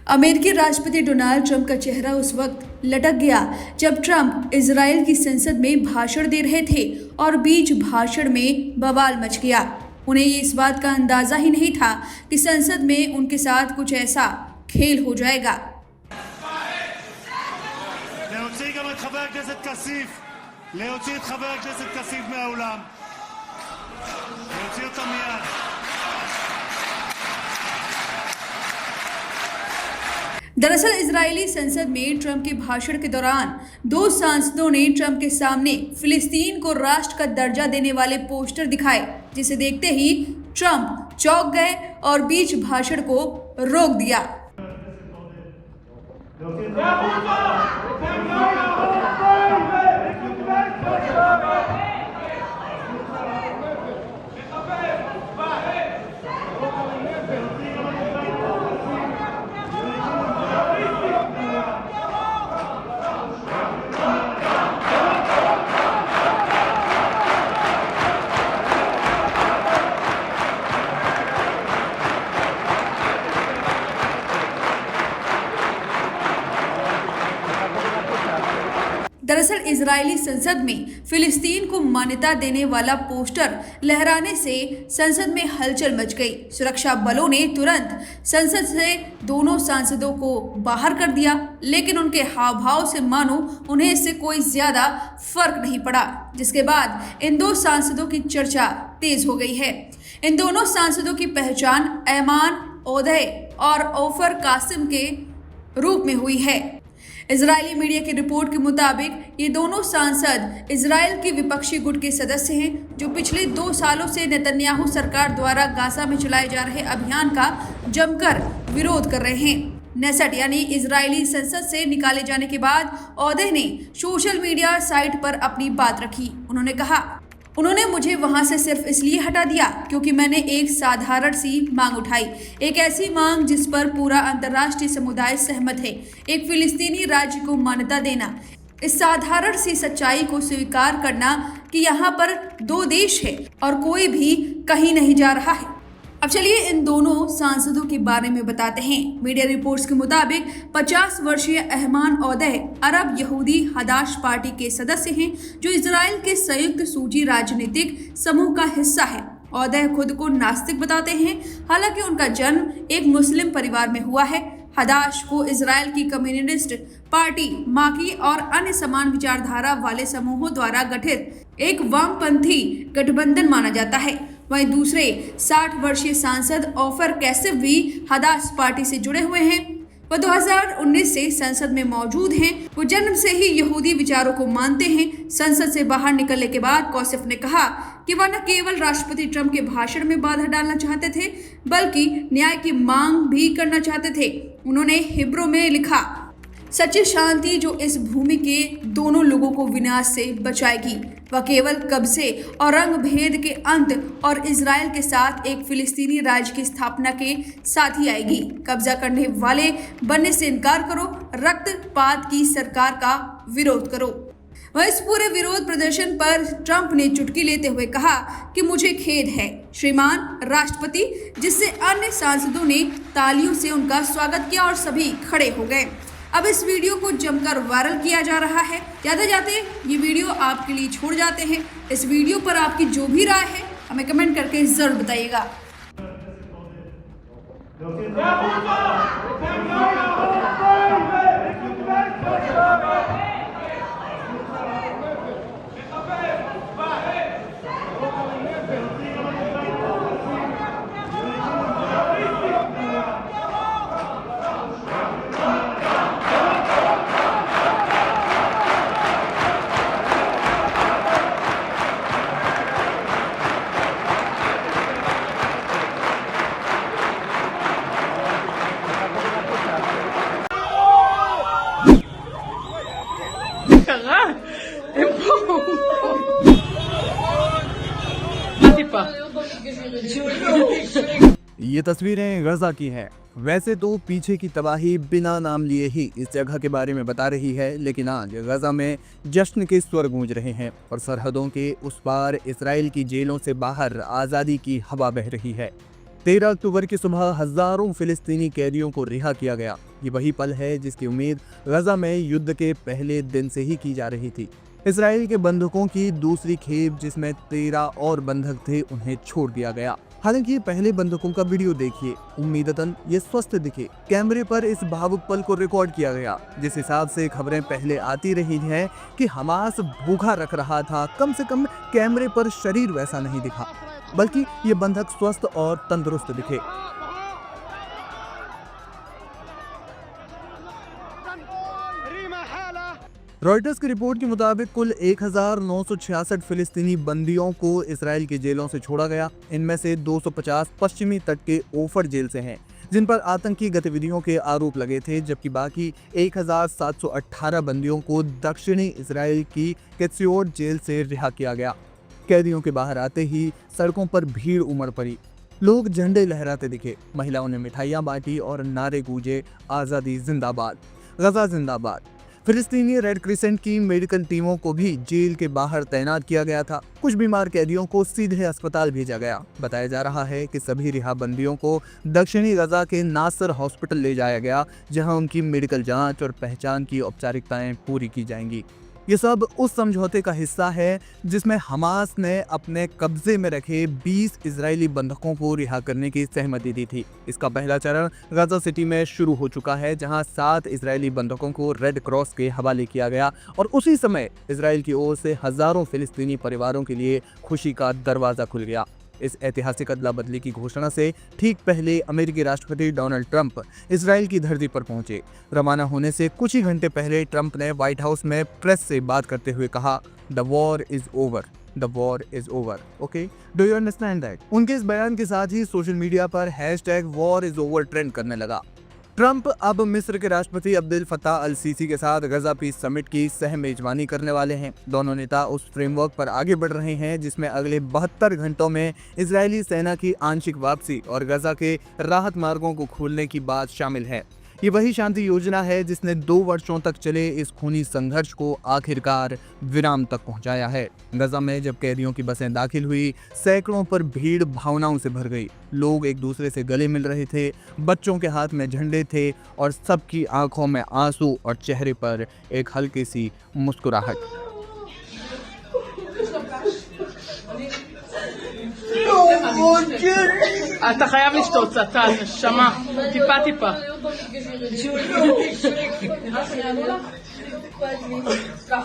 अमेरिकी राष्ट्रपति Donald Trump का चेहरा उस वक्त लटक गया जब ट्रंप इजराइल की संसद में भाषण दे रहे थे और बीच भाषण में बवाल मच गया। उन्हें इस बात का अंदाजा ही नहीं था कि संसद में उनके साथ कुछ ऐसा खेल हो जाएगा। להוציא את חבר הכנסת כסיף מהאולם. להוציא אותו מיד. दरअसल इजरायली संसद में ट्रंप के भाषण के दौरान दो सांसदों ने ट्रंप के सामने फिलिस्तीन को राष्ट्र का दर्जा देने वाले पोस्टर दिखाए, जिसे देखते ही ट्रंप चौंक गए और बीच भाषण को रोक दिया। दरअसल इजरायली संसद में फिलिस्तीन को मान्यता देने वाला पोस्टर लहराने से संसद में हलचल मच गई। सुरक्षा बलों ने तुरंत संसद से दोनों सांसदों को बाहर कर दिया, लेकिन उनके हाव भाव से मानो उन्हें इससे कोई ज्यादा फर्क नहीं पड़ा, जिसके बाद इन दो सांसदों की चर्चा तेज हो गई है। इन दोनों सांसदों की पहचान ऐमान ओदे और ओफर कासिम के रूप में हुई है। इजरायली मीडिया की रिपोर्ट के मुताबिक ये दोनों सांसद इजराइल की विपक्षी गुट के सदस्य हैं, जो पिछले 2 सालों से नेतन्याहू सरकार द्वारा गाजा में चलाए जा रहे अभियान का जमकर विरोध कर रहे हैं। नेसेट यानी इजरायली संसद से निकाले जाने के बाद ओदे ने सोशल मीडिया साइट पर अपनी बात रखी। उन्होंने कहा, उन्होंने मुझे वहां से सिर्फ इसलिए हटा दिया क्योंकि मैंने एक साधारण सी मांग उठाई, एक ऐसी मांग जिस पर पूरा अंतर्राष्ट्रीय समुदाय सहमत है, एक फिलिस्तीनी राज्य को मान्यता देना। इस साधारण सी सच्चाई को स्वीकार करना कि यहाँ पर 2 देश है और कोई भी कहीं नहीं जा रहा है। अब चलिए इन दोनों सांसदों के बारे में बताते हैं। मीडिया रिपोर्ट्स के मुताबिक 50 वर्षीय ऐमान ओदे अरब यहूदी हदाश पार्टी के सदस्य हैं, जो इजराइल के संयुक्त सूची राजनीतिक समूह का हिस्सा है। ओदे खुद को नास्तिक बताते हैं, हालांकि उनका जन्म एक मुस्लिम परिवार में हुआ है। हदाश को इजराइल की कम्युनिस्ट पार्टी माकी और अन्य समान विचारधारा वाले समूहों द्वारा गठित एक वामपंथी गठबंधन माना जाता है। वहीं दूसरे 60 वर्षीय सांसद ओफर कैसिफ भी हदाश पार्टी से जुड़े हुए हैं। वह 2019 से संसद में मौजूद हैं। वो जन्म से ही यहूदी विचारों को मानते हैं। संसद से बाहर निकलने के बाद कौसिफ ने कहा कि वह न केवल राष्ट्रपति ट्रंप के भाषण में बाधा डालना चाहते थे, बल्कि न्याय की मांग भी करना चाहते थे। उन्होंने हिब्रू में लिखा, सच्ची शांति जो इस भूमि के दोनों लोगों को विनाश से बचाएगी, वह केवल कब्जे और रंग भेद के अंत और इजराइल के साथ एक फिलिस्तीनी राज्य की स्थापना के साथ ही आएगी। कब्जा करने वाले बनने से इनकार करो, रक्तपात की सरकार का विरोध करो। वह इस पूरे विरोध प्रदर्शन पर ट्रंप ने चुटकी लेते हुए कहा कि मुझे खेद है श्रीमान राष्ट्रपति, जिससे अन्य सांसदों ने तालियों से उनका स्वागत किया और सभी खड़े हो गए। अब इस वीडियो को जमकर वायरल किया जा रहा है। जाते जाते ये वीडियो आपके लिए छोड़ जाते हैं। इस वीडियो पर आपकी जो भी राय है हमें कमेंट करके जरूर बताइएगा। ये तस्वीरें गजा की हैं। वैसे तो पीछे की तबाही बिना नाम लिए ही इस जगह के बारे में बता रही है, लेकिन आज गजा में जश्न के स्वर गूंज रहे हैं और सरहदों के उस पार इसराइल की जेलों से बाहर आज़ादी की हवा बह रही है। 13 अक्टूबर की सुबह हजारों फिलिस्तीनी कैदियों को रिहा किया गया। ये वही पल है जिसकी उम्मीद गजा में युद्ध के पहले दिन से ही की जा रही थी। इसराइल के बंधकों की दूसरी खेप जिसमें 13 और बंधक थे उन्हें छोड़ दिया गया। हालांकि पहले बंधकों का वीडियो देखिए, उम्मीदतन ये स्वस्थ दिखे। कैमरे पर इस भावुक पल को रिकॉर्ड किया गया जिस हिसाब से खबरें पहले आती रही हैं कि हमास भूखा रख रहा था, कम से कम कैमरे पर शरीर वैसा नहीं दिखा, बल्कि ये बंधक स्वस्थ और तंदुरुस्त दिखे। रॉयटर्स की रिपोर्ट के मुताबिक कुल 1966 फिलिस्तीनी बंदियों को इसराइल की जेलों से छोड़ा गया। इनमें से 250 पश्चिमी तट के ओफर जेल से हैं, जिन पर आतंकी गतिविधियों के आरोप लगे थे, जबकि बाकी 1718 बंदियों को दक्षिणी इसराइल की केत्सियोट जेल से रिहा किया गया। कैदियों के बाहर आते ही सड़कों पर भीड़ उमड़ पड़ी। लोग झंडे लहराते दिखे, महिलाओं ने मिठाइयाँ बांटी और नारे गूंजे, आज़ादी जिंदाबाद, गजा जिंदाबाद। फिलिस्तीनी रेड क्रिसेंट की मेडिकल टीमों को भी जेल के बाहर तैनात किया गया था। कुछ बीमार कैदियों को सीधे अस्पताल भेजा गया। बताया जा रहा है कि सभी रिहा बंदियों को दक्षिणी गजा के नासर हॉस्पिटल ले जाया गया, जहां उनकी मेडिकल जांच और पहचान की औपचारिकताएं पूरी की जाएंगी। ये सब उस समझौते का हिस्सा है जिसमें हमास ने अपने कब्जे में रखे 20 इजरायली बंधकों को रिहा करने की सहमति दी थी। इसका पहला चरण गाजा सिटी में शुरू हो चुका है, जहां 7 इजरायली बंधकों को रेड क्रॉस के हवाले किया गया और उसी समय इजराइल की ओर से हजारों फिलिस्तीनी परिवारों के लिए खुशी का दरवाजा खुल गया। इस ऐतिहासिक अदला बदली की घोषणा से ठीक पहले अमेरिकी राष्ट्रपति डोनाल्ड ट्रंप इजराइल की धरती पर पहुंचे। रवाना होने से कुछ ही घंटे पहले ट्रंप ने व्हाइट हाउस में प्रेस से बात करते हुए कहा, the war is over, the war is over. Okay, do you understand that? उनके इस बयान के साथ ही सोशल मीडिया पर #वॉर इज ओवर ट्रेंड करने लगा। ट्रंप अब मिस्र के राष्ट्रपति अब्देल फत्ताह अल सीसी के साथ गजा पीस समिट की सह मेजबानी करने वाले हैं। दोनों नेता उस फ्रेमवर्क पर आगे बढ़ रहे हैं जिसमें अगले 72 घंटों में इजरायली सेना की आंशिक वापसी और गजा के राहत मार्गों को खोलने की बात शामिल है। ये वही शांति योजना है जिसने 2 वर्षों तक चले इस खूनी संघर्ष को आखिरकार विराम तक पहुंचाया है। गजा में जब कैदियों की बसें दाखिल हुई, सैकड़ों पर भीड़ भावनाओं से भर गई। लोग एक दूसरे से गले मिल रहे थे, बच्चों के हाथ में झंडे थे और सबकी आंखों में आंसू और चेहरे पर एक हल्की सी मुस्कुराहट। אתה חייב לשתות קצת, נשמה, טיפה טיפה. Klar.